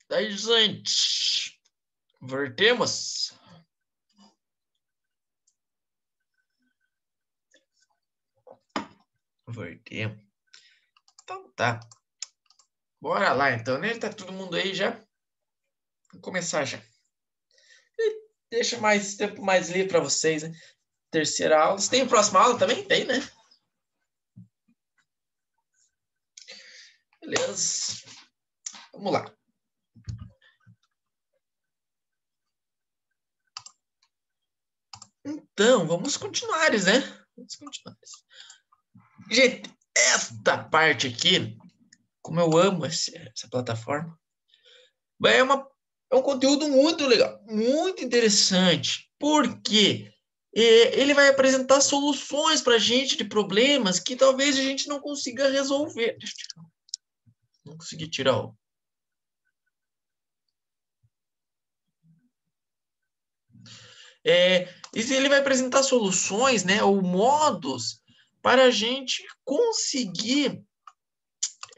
Daí, gente, vertemos. Vertemos. Então tá. Bora lá, então, né? Tá todo mundo aí já? Vamos começar já. E deixa mais tempo mais livre para vocês, né? Terceira aula. Você tem a próxima aula também? Tem, né? Beleza. Vamos lá. Então, vamos continuar, né? Vamos continuar. Gente, esta parte aqui, como eu amo essa plataforma, é um conteúdo muito legal, muito interessante, porque ele vai apresentar soluções para a gente de problemas que talvez a gente não consiga resolver. Deixa eu tirar. Não consegui tirar o... ele vai apresentar soluções, né, ou modos para a gente conseguir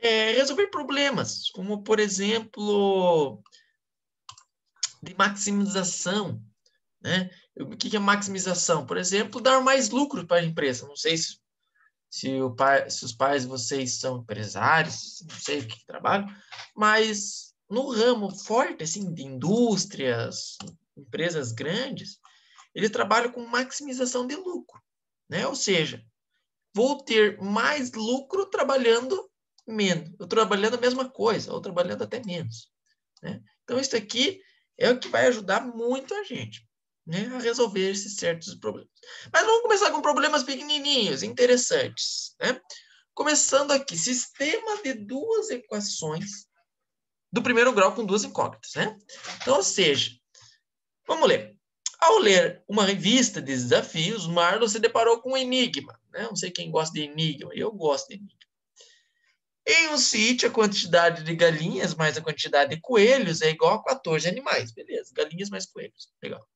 resolver problemas, como, por exemplo, de maximização, né? O que é maximização? Por exemplo, dar mais lucro para a empresa. Não sei se os pais de vocês são empresários, não sei o que trabalham, mas no ramo forte, assim, de indústrias, empresas grandes, eles trabalham com maximização de lucro, né? Ou seja, vou ter mais lucro trabalhando menos, ou trabalhando a mesma coisa, ou trabalhando até menos, né? Então, isso aqui é o que vai ajudar muito a gente, né, a resolver esses certos problemas. Mas vamos começar com problemas pequenininhos, interessantes, né? Começando aqui, sistema de duas equações do primeiro grau com duas incógnitas, né? Então, ou seja, vamos ler. Ao ler uma revista de desafios, Marlon se deparou com um enigma, né? Não sei quem gosta de enigma, eu gosto de enigma. Em um sítio, a quantidade de galinhas mais a quantidade de coelhos é igual a 14 animais. Beleza, galinhas mais coelhos. Legal.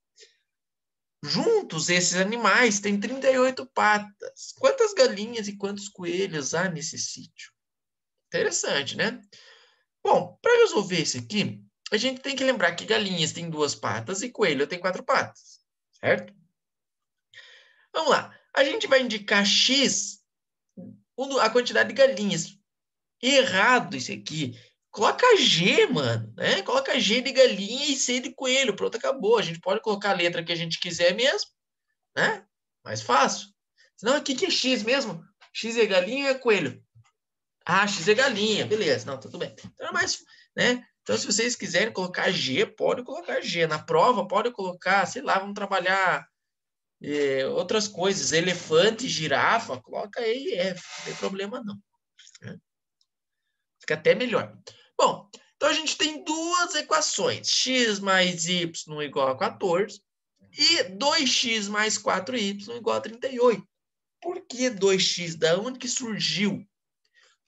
Juntos, esses animais têm 38 patas. Quantas galinhas e quantos coelhos há nesse sítio? Interessante, né? Bom, para resolver isso aqui, a gente tem que lembrar que galinhas têm 2 patas e coelho tem 4 patas, certo? Vamos lá. A gente vai indicar X, a quantidade de galinhas. Errado isso aqui. Coloca G, mano, né? Coloca G de galinha e C de coelho. Pronto, acabou. A gente pode colocar a letra que a gente quiser mesmo, né? Mais fácil. Senão, aqui que é X mesmo? X é galinha e é coelho. Ah, X é galinha. Beleza. Não, tudo bem. Então é mais, né? Então, se vocês quiserem colocar G, pode colocar G. Na prova, pode colocar, sei lá, vamos trabalhar outras coisas. Elefante, girafa, coloca aí F. Não tem problema, não. Né? Fica até melhor. Bom, então a gente tem duas equações. X mais y igual a 14 e 2x mais 4y igual a 38. Por que 2x? Da onde que surgiu?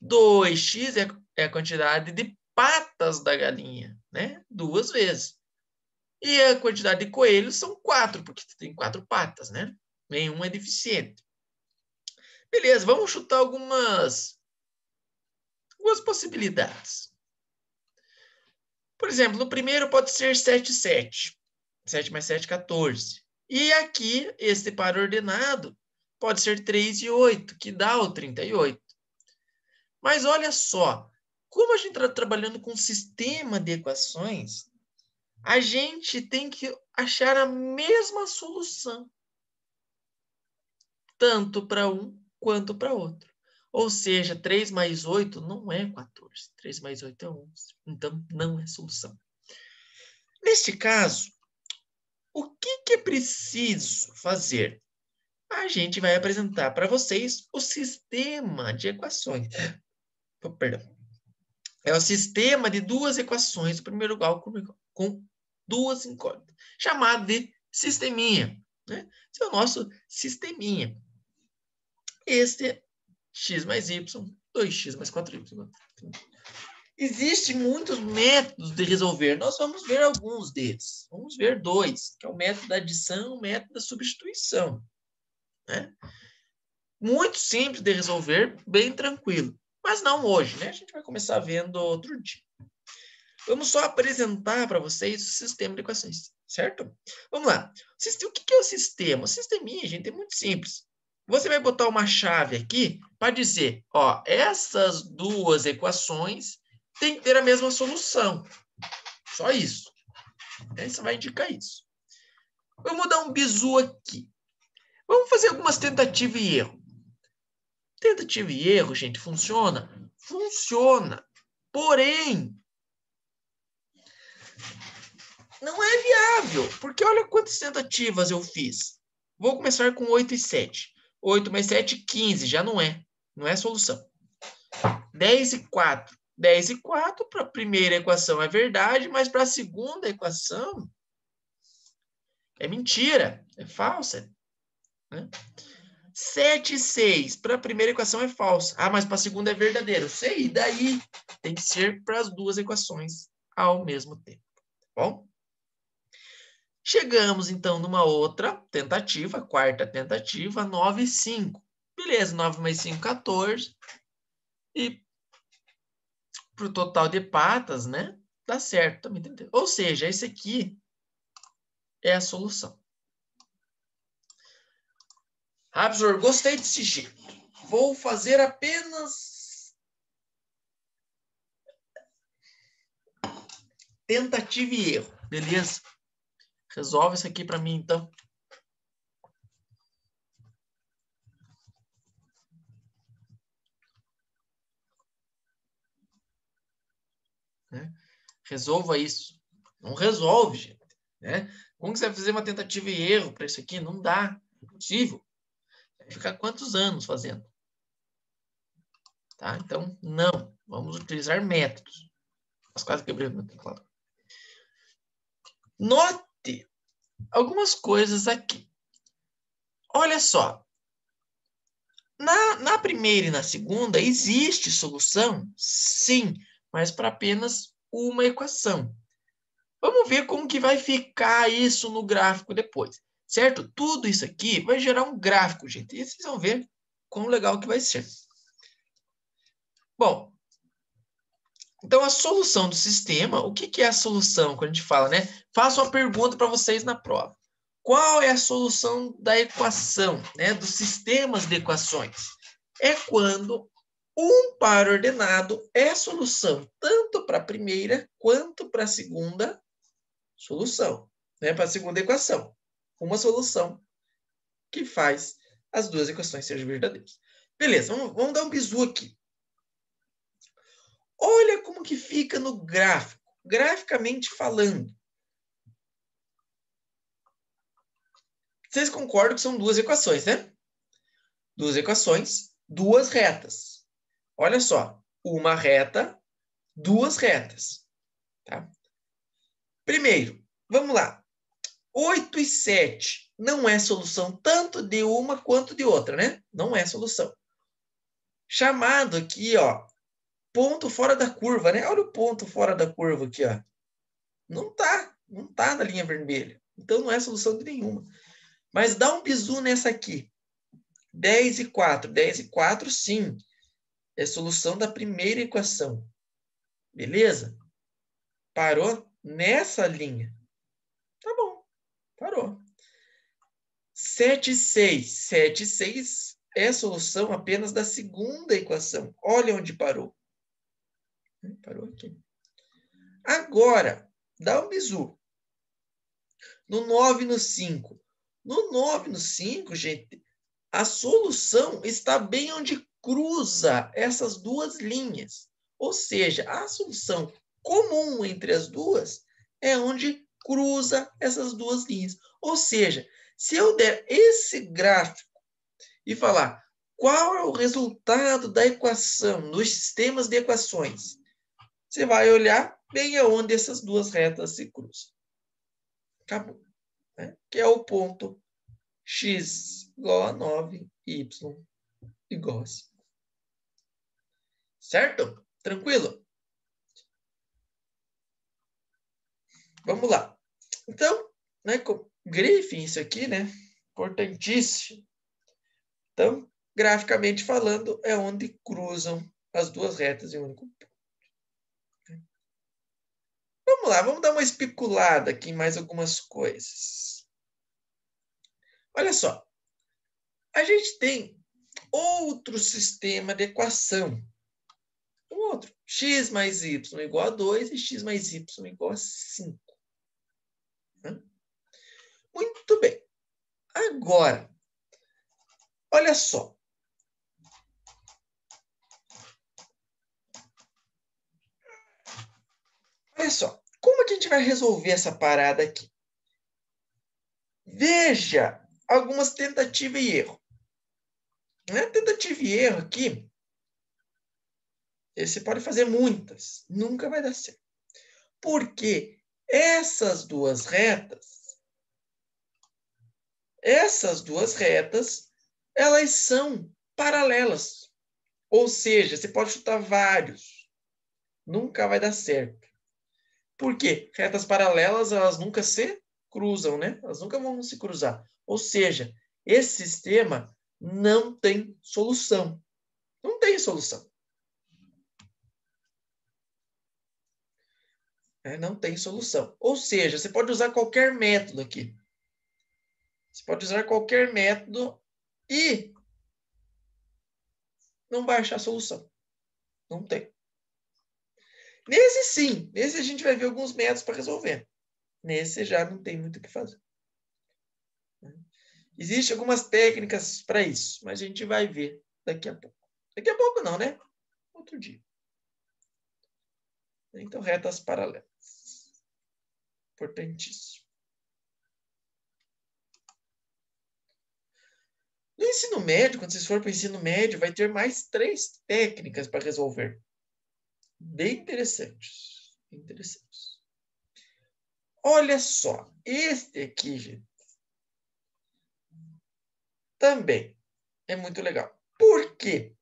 2x é a quantidade de patas da galinha, né? 2 vezes. E a quantidade de coelhos são 4, porque tem 4 patas, né? Nenhum é deficiente. Beleza, vamos chutar algumas possibilidades. Por exemplo, no primeiro pode ser 7, 7. 7 mais 7, 14. E aqui, esse par ordenado pode ser 3 e 8, que dá o 38. Mas olha só, como a gente está trabalhando com um sistema de equações, a gente tem que achar a mesma solução, tanto para um quanto para outro. Ou seja, 3 mais 8 não é 14. 3 mais 8 é 11. Então, não é solução. Neste caso, o que é preciso fazer? A gente vai apresentar para vocês o sistema de equações. Oh, perdão. É o sistema de duas equações do primeiro grau com duas incógnitas, chamado de sisteminha. Né? Esse é o nosso sisteminha. Este é x mais y, 2x mais 4y. Existem muitos métodos de resolver. Nós vamos ver alguns deles. Vamos ver 2, que é o método da adição e o método da substituição. Né? Muito simples de resolver, bem tranquilo. Mas não hoje, né? A gente vai começar vendo outro dia. Vamos só apresentar para vocês o sistema de equações, certo? Vamos lá. O que é o sistema? O sisteminha, gente, é muito simples. Você vai botar uma chave aqui para dizer, ó, essas duas equações têm que ter a mesma solução. Só isso. Você vai indicar isso. Vamos dar um bizu aqui. Vamos fazer algumas tentativas e erro. Tentativa e erro, gente, funciona? Funciona. Porém, não é viável, porque olha quantas tentativas eu fiz. Vou começar com 8 e 7. 8 mais 7, 15, já não é. Não é solução. 10 e 4. 10 e 4 para a primeira equação é verdade, mas para a segunda equação é mentira, é falsa. Né? 7 e 6 para a primeira equação é falsa. Ah, mas para a segunda é verdadeiro. Sei, e daí tem que ser para as duas equações ao mesmo tempo. Tá bom? Chegamos, então, numa outra tentativa, quarta tentativa, 9 e 5. Beleza, 9 mais 5, 14. E para o total de patas, né? Dá certo também. Ou seja, esse aqui é a solução. Ah, professor, gostei desse jeito. Vou fazer apenas tentativa e erro, beleza? Resolve isso aqui para mim, então. Né? Resolva isso. Não resolve, gente. Né? Como que você vai fazer uma tentativa e erro para isso aqui? Não dá. É impossível. Vai ficar quantos anos fazendo? Tá? Então, não. Vamos utilizar métodos. Mas quase quebrei o meu teclado. Note algumas coisas aqui. Olha só. Na primeira e na segunda, existe solução? Sim, mas para apenas uma equação. Vamos ver como que vai ficar isso no gráfico depois, certo? Tudo isso aqui vai gerar um gráfico, gente. E vocês vão ver quão legal que vai ser. Bom, então a solução do sistema, o que é a solução quando a gente fala, né? Faço uma pergunta para vocês na prova. Qual é a solução da equação, né? Dos sistemas de equações? É quando um par ordenado é solução tanto para a primeira quanto para a segunda solução, né? Para a segunda equação. Uma solução que faz as duas equações serem verdadeiras. Beleza, vamos dar um bizu aqui. Olha como que fica no gráfico, graficamente falando. Vocês concordam que são duas equações, né? Duas equações, duas retas. Olha só, uma reta, duas retas. Tá? Primeiro, vamos lá. 8 e 7 não é solução tanto de uma quanto de outra, né? Não é solução. Chamado aqui, ó, ponto fora da curva, né? Olha o ponto fora da curva aqui, ó. Não tá na linha vermelha. Então não é solução de nenhuma. Mas dá um bizu nessa aqui. 10 e 4. 10 e 4, sim. É solução da primeira equação. Beleza? Parou nessa linha. Tá bom. Parou. 7 e 6. 7 e 6 é solução apenas da segunda equação. Olha onde parou. Parou aqui. Agora, dá um bizu. No 9 e no 5. No 9 e no 5, gente, a solução está bem onde cruza essas duas linhas. Ou seja, a solução comum entre as duas é onde cruza essas duas linhas. Ou seja, se eu der esse gráfico e falar qual é o resultado da equação, dos sistemas de equações, você vai olhar bem aonde essas duas retas se cruzam. Acabou. Né? Que é o ponto x igual a 9, y igual a 5. Certo? Tranquilo? Vamos lá. Então, né, grifem isso aqui, né? Importantíssimo. Então, graficamente falando, é onde cruzam as duas retas em um único ponto. Vamos lá, vamos dar uma especulada aqui em mais algumas coisas. Olha só, a gente tem outro sistema de equação. Um outro, x mais y igual a 2 e x mais y igual a 5. Muito bem. Agora, olha só. Olha só, como é que a gente vai resolver essa parada aqui? Veja algumas tentativa e erro. Tentativa e erro aqui, você pode fazer muitas, nunca vai dar certo. Porque essas duas retas, elas são paralelas. Ou seja, você pode chutar vários. Nunca vai dar certo. Por quê? Retas paralelas, elas nunca se cruzam, né? Elas nunca vão se cruzar. Ou seja, esse sistema não tem solução. Não tem solução. Não tem solução. Ou seja, você pode usar qualquer método aqui. Você pode usar qualquer método e não vai achar solução. Não tem. Nesse sim, nesse a gente vai ver alguns métodos para resolver. Nesse já não tem muito o que fazer. Existem algumas técnicas para isso, mas a gente vai ver daqui a pouco. Daqui a pouco não, né? Outro dia. Então, retas paralelas. Importantíssimo. No ensino médio, quando vocês forem para o ensino médio, vai ter mais 3 técnicas para resolver. Bem interessantes. Bem interessantes. Olha só, este aqui, gente, também é muito legal. Por quê?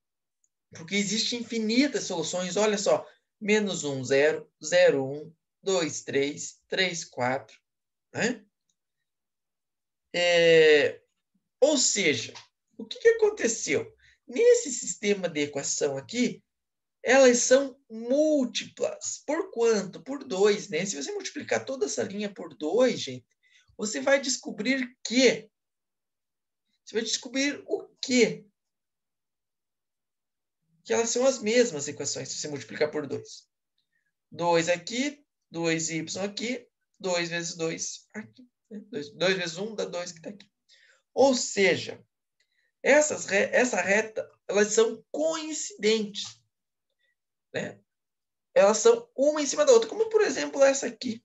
Porque existem infinitas soluções. Olha só, menos 1, 0, 0, 1, 2, 3, 3, 4. Né? Ou seja, o que aconteceu? Nesse sistema de equação aqui, elas são múltiplas. Por quanto? Por 2, né? Se você multiplicar toda essa linha por 2, gente, você vai descobrir que... Você vai descobrir o quê? Que elas são as mesmas equações, se você multiplicar por 2. 2 aqui, 2y aqui, 2 vezes 2 aqui. 2 vezes 1 dá 2 que está aqui. Ou seja, essa reta, elas são coincidentes. Né? Elas são uma em cima da outra, como por exemplo essa aqui.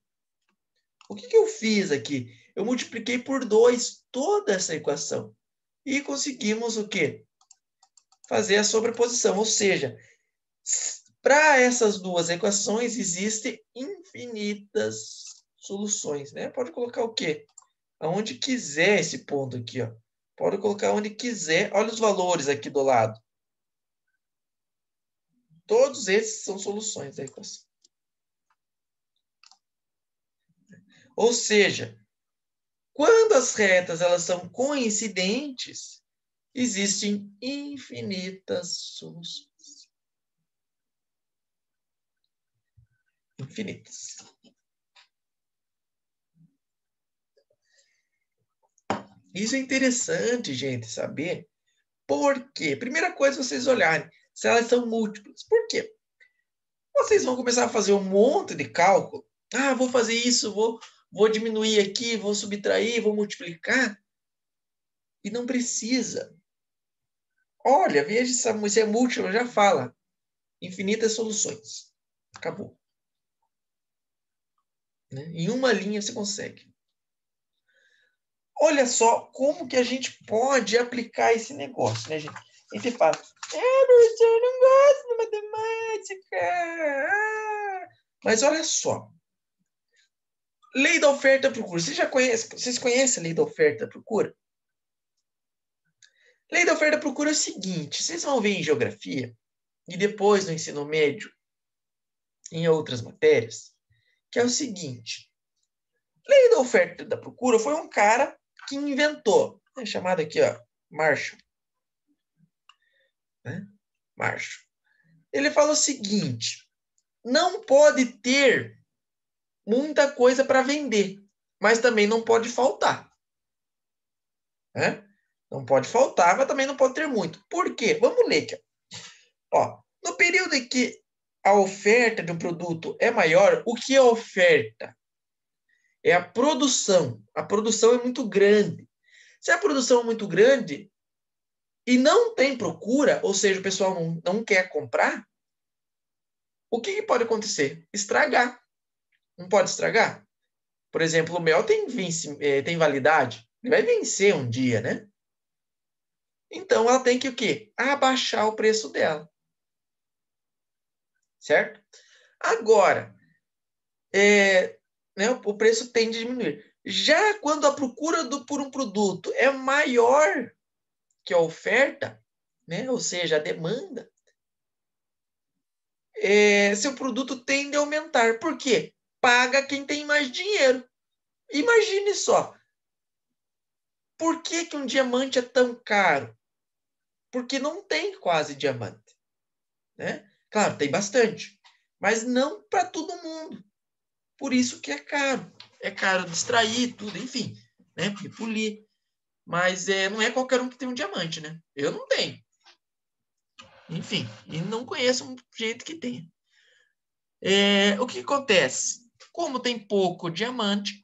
O que eu fiz aqui? Eu multipliquei por 2 toda essa equação. E conseguimos o quê? Fazer a sobreposição. Ou seja, para essas duas equações existem infinitas soluções. Né? Pode colocar o quê? Aonde quiser esse ponto aqui. Ó. Pode colocar onde quiser. Olha os valores aqui do lado. Todos esses são soluções da equação. Ou seja, quando as retas elas são coincidentes, existem infinitas soluções. Infinitas. Isso é interessante, gente, saber. Por quê? Primeira coisa, vocês olharem se elas são múltiplas. Por quê? Vocês vão começar a fazer um monte de cálculo. Ah, vou fazer isso, vou diminuir aqui, vou subtrair, vou multiplicar. E não precisa. Olha, veja se é múltiplo, já fala. Infinitas soluções. Acabou. Né? Em uma linha você consegue. Olha só como que a gente pode aplicar esse negócio, né, gente? A gente fala, professor, eu não gosto de matemática. Mas olha só. Lei da oferta e procura. Vocês conhecem a lei da oferta e procura? Lei da oferta e procura é o seguinte. Vocês vão ver em geografia e depois no ensino médio, em outras matérias, que é o seguinte. Lei da oferta e da procura foi um cara que inventou. É chamado aqui, ó, Marshall. Né? Marshall. Ele fala o seguinte: não pode ter muita coisa para vender, mas também não pode faltar. Né? Não pode faltar, mas também não pode ter muito. Por quê? Vamos ler aqui. Ó, no período em que a oferta de um produto é maior, o que é oferta? É a produção. A produção é muito grande. Se a produção é muito grande e não tem procura, ou seja, o pessoal não quer comprar, o que pode acontecer? Estragar. Não pode estragar? Por exemplo, o mel tem validade. Ele vai vencer um dia, né? Então, ela tem que o quê? Abaixar o preço dela. Certo? Agora, né, o preço tende a diminuir. Já quando a procura por um produto é maior que a oferta, né, ou seja, a demanda, seu produto tende a aumentar. Por quê? Paga quem tem mais dinheiro. Imagine só. Por que um diamante é tão caro? Porque não tem quase diamante. Né? Claro, tem bastante. Mas não para todo mundo. Por isso que é caro. É caro de extrair tudo, enfim. Né? Porque polir. Mas não é qualquer um que tem um diamante, né? Eu não tenho. Enfim, e não conheço um jeito que tenha. O que acontece? Como tem pouco diamante,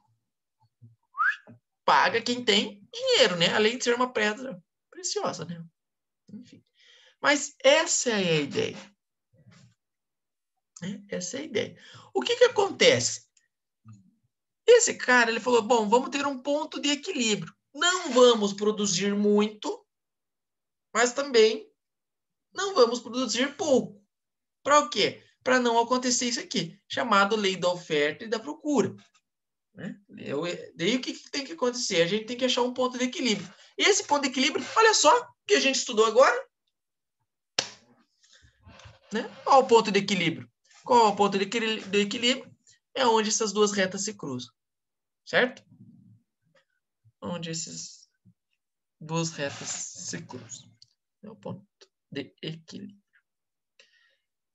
paga quem tem dinheiro, né? Além de ser uma pedra preciosa, né? Enfim. Mas essa é a ideia. Né? Essa é a ideia. O que acontece? Esse cara, ele falou, bom, vamos ter um ponto de equilíbrio. Não vamos produzir muito, mas também não vamos produzir pouco. Para o quê? Para não acontecer isso aqui, chamado lei da oferta e da procura. Né? Daí o que tem que acontecer? A gente tem que achar um ponto de equilíbrio. E esse ponto de equilíbrio, olha só, que a gente estudou agora. Né? Qual o ponto de equilíbrio? Qual é o ponto de equilíbrio? É onde essas duas retas se cruzam. Certo? Onde essas duas retas se cruzam. É o ponto de equilíbrio.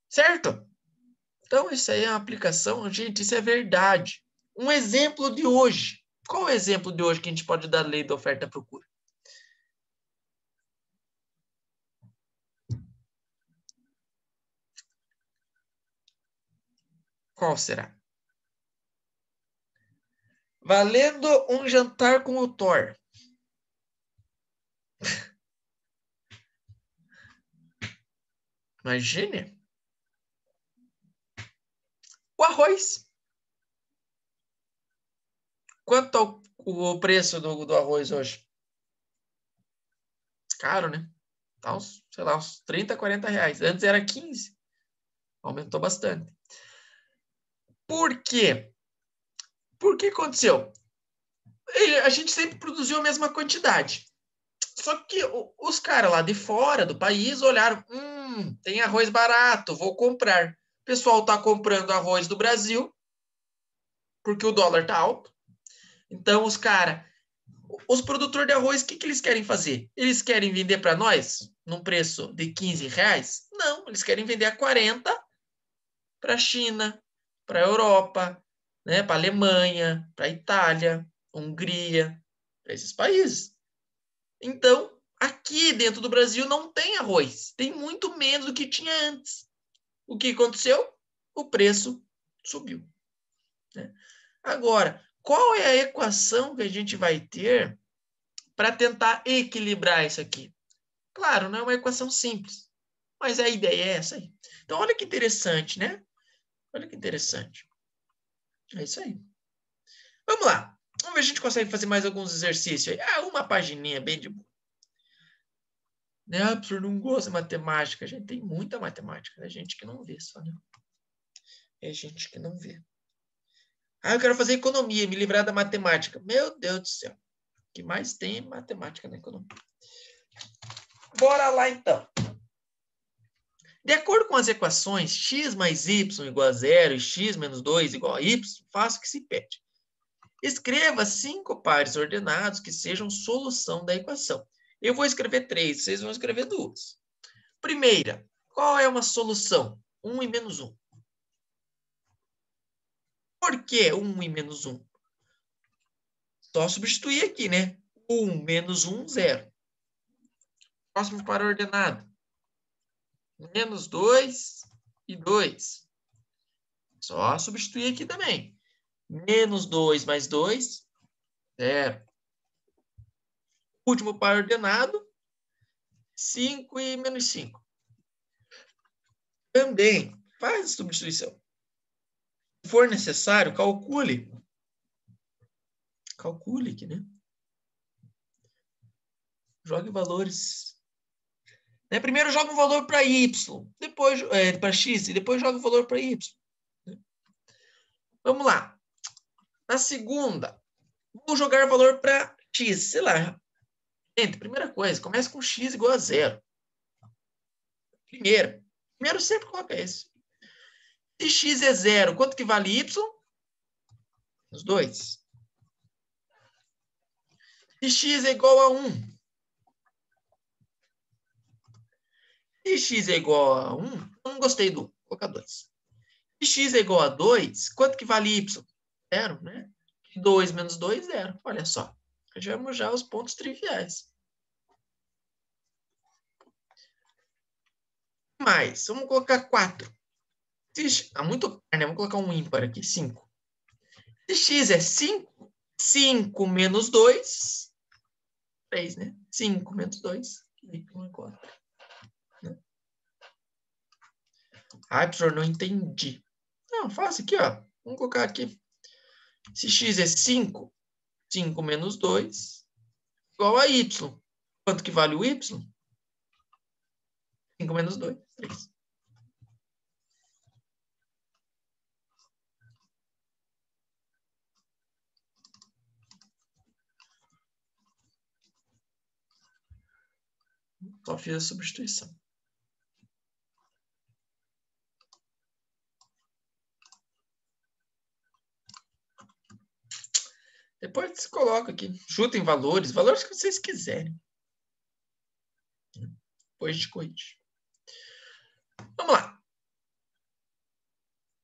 Certo? Então, isso aí é uma aplicação. Gente, isso é verdade. Um exemplo de hoje. Qual é o exemplo de hoje que a gente pode dar da lei da oferta e procura? Qual será? Valendo um jantar com o Thor. Imagine. O arroz. Quanto é o preço do arroz hoje? Caro, né? Tá uns, sei lá, uns 30, 40 reais. Antes era 15. Aumentou bastante. Por quê? Por que aconteceu? A gente sempre produziu a mesma quantidade. Só que os caras lá de fora do país olharam, tem arroz barato, vou comprar. O pessoal tá comprando arroz do Brasil, porque o dólar tá alto. Então os produtores de arroz, o que eles querem fazer? Eles querem vender para nós num preço de 15 reais? Não, eles querem vender a 40 para a China, para a Europa, né, para a Alemanha, para a Itália, Hungria, para esses países. Então, aqui dentro do Brasil não tem arroz, tem muito menos do que tinha antes. O que aconteceu? O preço subiu. Né? Agora, qual é a equação que a gente vai ter para tentar equilibrar isso aqui? Claro, não é uma equação simples, mas a ideia é essa aí. Então, olha que interessante, né? Olha que interessante. É isso aí. Vamos lá. Vamos ver se a gente consegue fazer mais alguns exercícios aí. Uma pagininha bem de boa. Né? O professor não gosta de matemática. A gente tem muita matemática. É gente que não vê só, né? É gente que não vê. Eu quero fazer economia, me livrar da matemática. Meu Deus do céu. O que mais tem é matemática na economia. Bora lá, então. De acordo com as equações x mais y igual a 0 e x menos 2 igual a y, faça o que se pede. Escreva 5 pares ordenados que sejam solução da equação. Eu vou escrever 3, vocês vão escrever 2. Primeira, qual é uma solução? 1 e menos 1. Por que 1 e menos 1? Só substituir aqui, né? 1 menos 1, 0. Próximo para ordenado. Menos 2 e 2. Só substituir aqui também. Menos 2 mais 2, 0. Último par ordenado, 5 e menos 5. Também faz a substituição. Se for necessário, calcule. Calcule aqui, né? Jogue valores. Primeiro joga um valor para y, depois para x, e depois joga o valor para y. Vamos lá. Na segunda, vou jogar valor para x. Sei lá. Gente, primeira coisa, começa com x igual a 0. Primeiro sempre coloca esse. Se x é 0, quanto que vale y? Os 2. Se x é igual a 1. Se x é igual a 1, eu não gostei do 1, vou colocar 2. Se x é igual a 2, quanto que vale y? 0, né? 2 menos 2, 0. Olha só. Tivemos já os pontos triviais. Mais, vamos colocar 4. Muito par, né? Vamos colocar um ímpar aqui, 5. Se x é 5, 5 menos 2, 3, né? 5 menos 2, y é 4. Ai, professor, não entendi. Não, faça aqui, ó. Vamos colocar aqui. Se x é 5, 5 menos 2, igual a y. Quanto que vale o y? 5 menos 2, 3. Só fiz a substituição. Depois você coloca aqui. Chutem valores que vocês quiserem. Depois de corrigir. Vamos lá.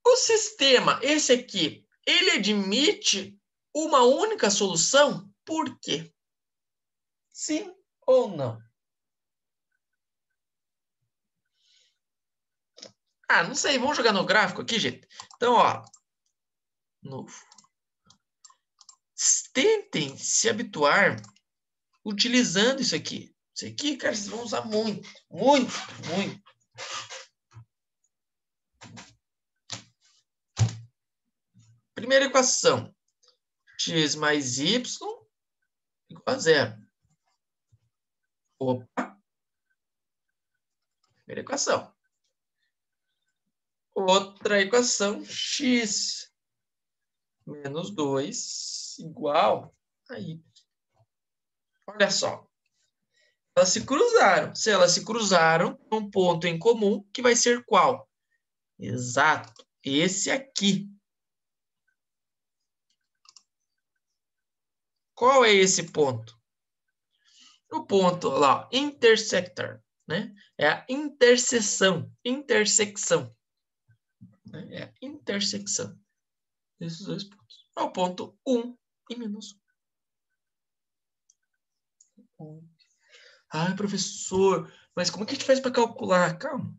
O sistema, esse aqui, ele admite uma única solução? Por quê? Sim ou não? Ah, não sei. Vamos jogar no gráfico aqui, gente. Então, ó. Novo. Tentem se habituar utilizando isso aqui. Isso aqui, cara, vocês vão usar muito, muito, muito. Primeira equação. X mais y igual a 0. Opa. Primeira equação. Outra equação. X menos 2 igual a y. Olha só. Elas se cruzaram. Se elas se cruzaram, um ponto em comum que vai ser qual? Exato. Esse aqui. Qual é esse ponto? O ponto lá, intersector, né? É a interseção. Intersecção. É a intersecção desses dois pontos. É o ponto 1 e menos 1. Ai, professor, mas como é que a gente faz para calcular? Calma.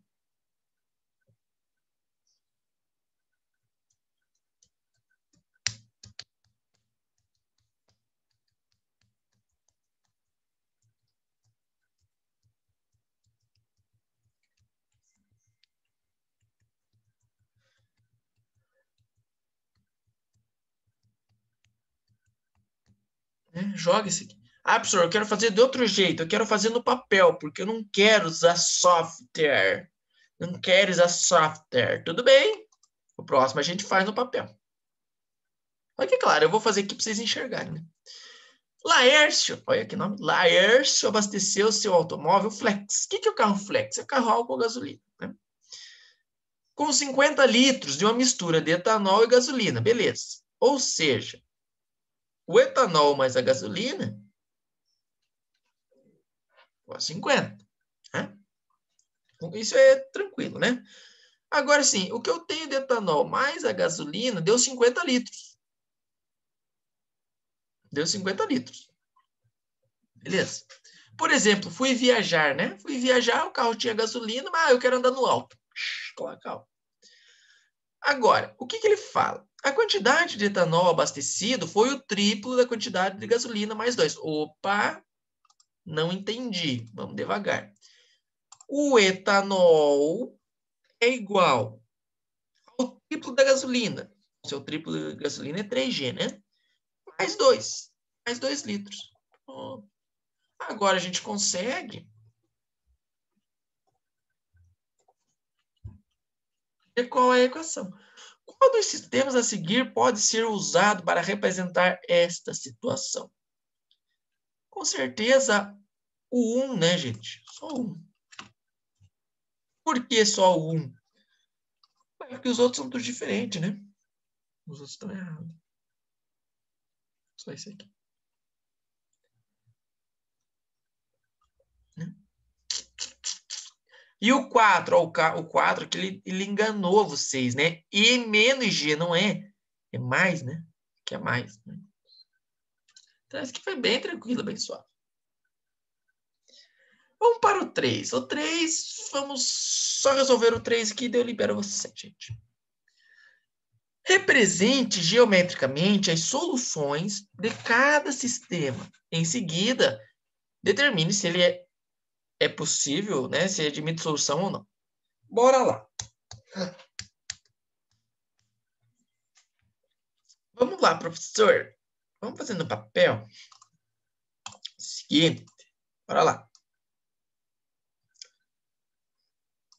Joga esse aqui. Ah, professor, eu quero fazer de outro jeito. Eu quero fazer no papel, porque eu não quero usar software. Não quero usar software. Tudo bem. O próximo a gente faz no papel. Olha que claro, eu vou fazer aqui para vocês enxergarem, né? Laércio, olha que nome. Laércio abasteceu seu automóvel Flex. O que é o carro Flex? É o carro álcool gasolina, né? Com 50 litros de uma mistura de etanol e gasolina. Beleza. Ou seja, o etanol mais a gasolina, 50. Né? Isso é tranquilo, né? Agora sim, o que eu tenho de etanol mais a gasolina deu 50 litros. Deu 50 litros. Beleza? Por exemplo, fui viajar, né? Fui viajar, o carro tinha gasolina, mas eu quero andar no alto. Coloca alto. Agora, o que ele fala? A quantidade de etanol abastecido foi o triplo da quantidade de gasolina mais 2. Opa, não entendi. Vamos devagar. O etanol é igual ao triplo da gasolina. O seu triplo da gasolina é 3G, né? Mais 2. Mais 2 litros. Agora a gente consegue ver qual é a equação. Qual dos sistemas a seguir pode ser usado para representar esta situação? Com certeza, o 1, né, gente? Só 1. Por que só o 1? Porque os outros são tudo diferentes, né? Os outros estão errados. Só esse aqui. Né? E o 4, ó, o 4 que ele enganou vocês, né? E menos G, não é? É mais, né? Que é mais. Né? Então, esse aqui foi bem tranquilo, bem suave. Vamos para o 3. O 3, vamos só resolver o 3 aqui e eu libero você, gente. Represente geometricamente as soluções de cada sistema. Em seguida, determine se ele é possível, né? Se admite solução ou não. Bora lá. Vamos lá, professor. Vamos fazer no papel. Seguinte. Bora lá.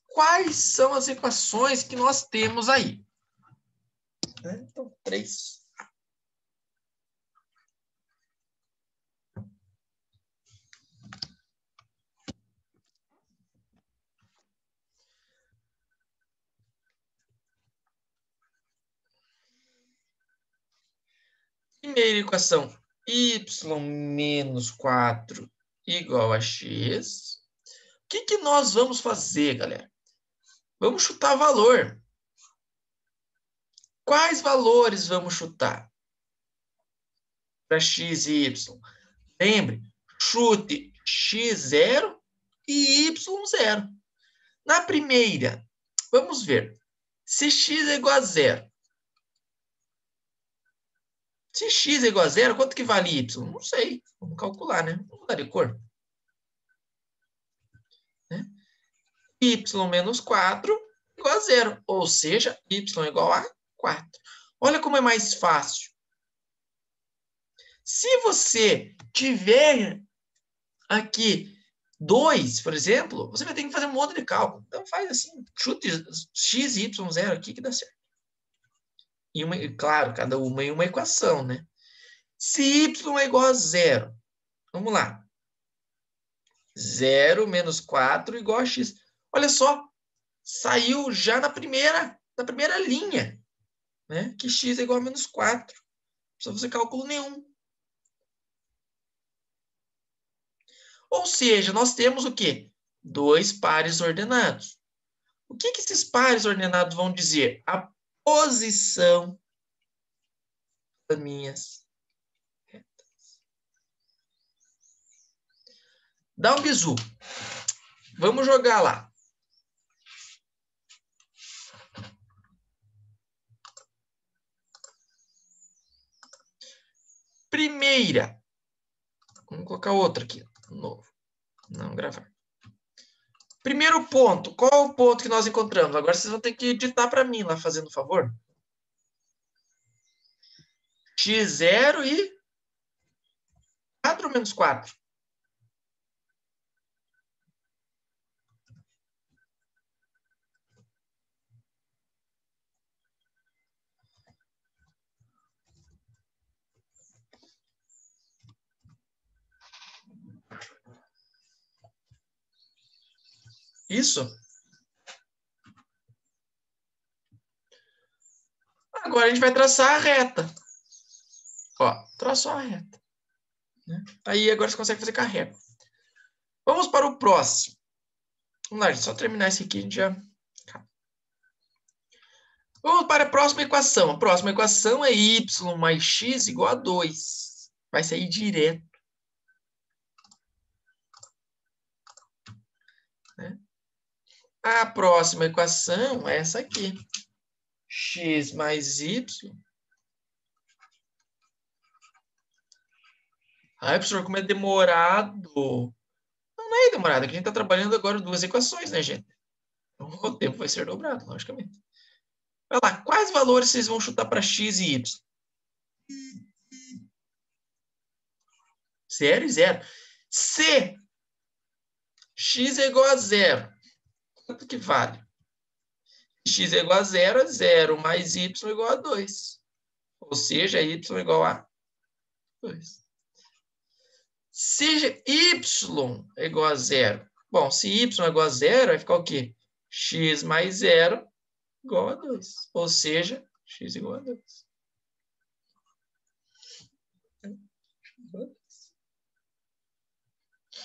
Quais são as equações que nós temos aí? Então, 3. Primeira equação, y menos 4 igual a x. O que nós vamos fazer, galera? Vamos chutar valor. Quais valores vamos chutar? Para x e y. Lembre, chute x0 e y0. Na primeira, vamos ver. Se x é igual a 0. Se x é igual a 0, quanto que vale y? Não sei. Vamos calcular, né? Vamos mudar de cor. Né? Y menos 4 igual a 0. Ou seja, y igual a 4. Olha como é mais fácil. Se você tiver aqui 2, por exemplo, você vai ter que fazer um monte de cálculo. Então faz assim, chute x e y0 aqui que dá certo. E claro, cada uma em uma equação, né? Se y é igual a 0, vamos lá. 0 menos 4 igual a x. Olha só, saiu já na primeira linha, né? Que x é igual a menos 4. Não precisa fazer cálculo nenhum. Ou seja, nós temos o quê? 2 pares ordenados. O que esses pares ordenados vão dizer? A posição das minhas retas. Dá um bizu. Vamos jogar lá. Primeira. Vamos colocar outra aqui. Novo. Não gravar. Primeiro ponto. Qual é o ponto que nós encontramos? Agora vocês vão ter que editar para mim lá, fazendo favor. x0 e 4 menos 4. Isso. Agora a gente vai traçar a reta. Ó, traçou a reta. Né? Aí agora você consegue fazer carrega. Vamos para o próximo. Vamos lá, gente. Só terminar esse aqui, a gente já... Vamos para a próxima equação. A próxima equação é y mais x igual a 2. Vai sair direto. Né? A próxima equação é essa aqui. X mais y. Ai, professor, como é demorado. Não é demorado, é que a gente está trabalhando agora duas equações, né, gente? Então, o tempo vai ser dobrado, logicamente. Vai lá, quais valores vocês vão chutar para x e y? 0 e 0. Se x é igual a 0, quanto que vale? X é igual a 0, 0 mais y é igual a 2. Ou seja, y é igual a 2. Se y é igual a 0. Bom, se y é igual a 0, vai ficar o quê? X mais 0 igual a 2. Ou seja, x igual a 2.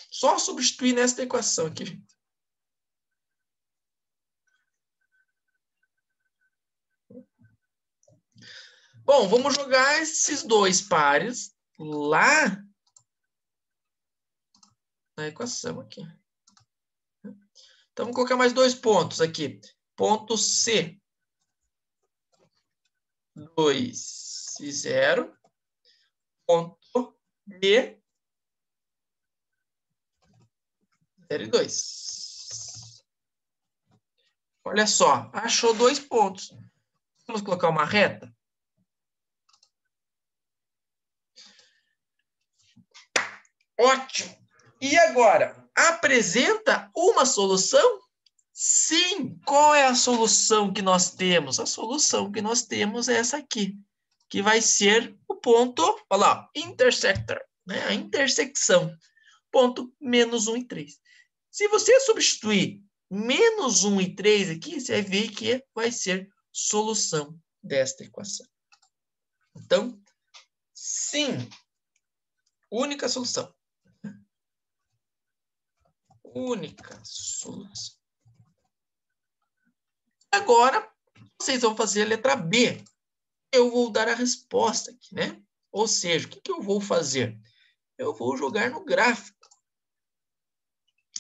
Só substituir nesta equação aqui, gente. Bom, vamos jogar esses dois pares lá na equação aqui. Então, vamos colocar mais dois pontos aqui. Ponto C, 2 e 0. Ponto B, 0 e 2. Olha só, achou dois pontos. Vamos colocar uma reta? Ótimo. E agora, apresenta uma solução? Sim. Qual é a solução que nós temos? A solução que nós temos é essa aqui, que vai ser o ponto, olha lá, intersector, né? A intersecção. Ponto menos 1 e 3. Se você substituir menos 1 e 3 aqui, você vai ver que vai ser solução desta equação. Então, sim, única solução. Única solução. Agora, vocês vão fazer a letra B. Eu vou dar a resposta aqui, né? Ou seja, o que eu vou fazer? Eu vou jogar no gráfico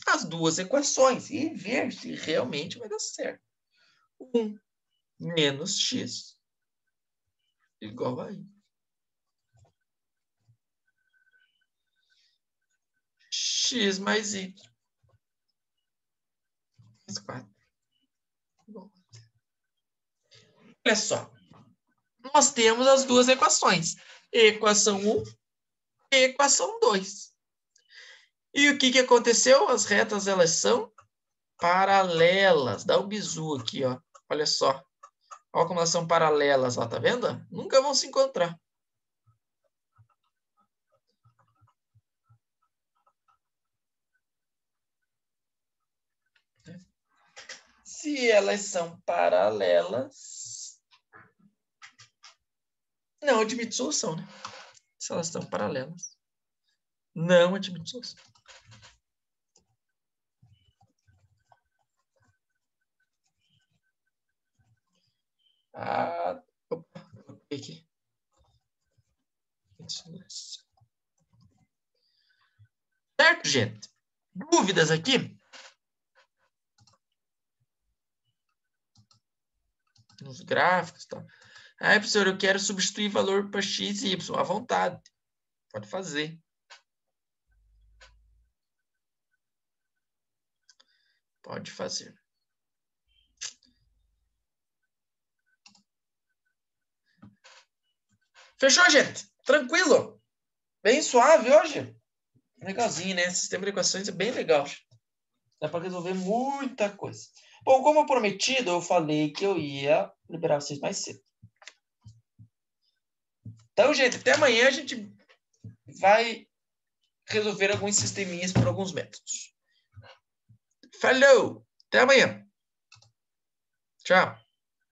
as duas equações e ver se realmente vai dar certo. 1 menos x igual a y. X mais y. Mais 4. Bom. Olha só. Nós temos as duas equações. Equação 1 e equação 2. E o que aconteceu? As retas, elas são paralelas. Dá um bizu aqui, ó. Olha só. Olha como elas são paralelas, ó. Tá vendo? Nunca vão se encontrar. Se elas são paralelas, não admite solução, né? Se elas são paralelas, não admite solução. Opa, aqui. Certo, gente? Dúvidas aqui? Nos gráficos, tá? Ah, professor, eu quero substituir valor para x e y. À vontade. Pode fazer. Pode fazer. Fechou, gente? Tranquilo? Bem suave hoje? Legalzinho, né? Sistema de equações é bem legal. Dá para resolver muita coisa. Bom, como prometido, eu falei que eu ia liberar vocês mais cedo. Então, gente, até amanhã a gente vai resolver alguns sisteminhas por alguns métodos. Falou! Até amanhã. Tchau.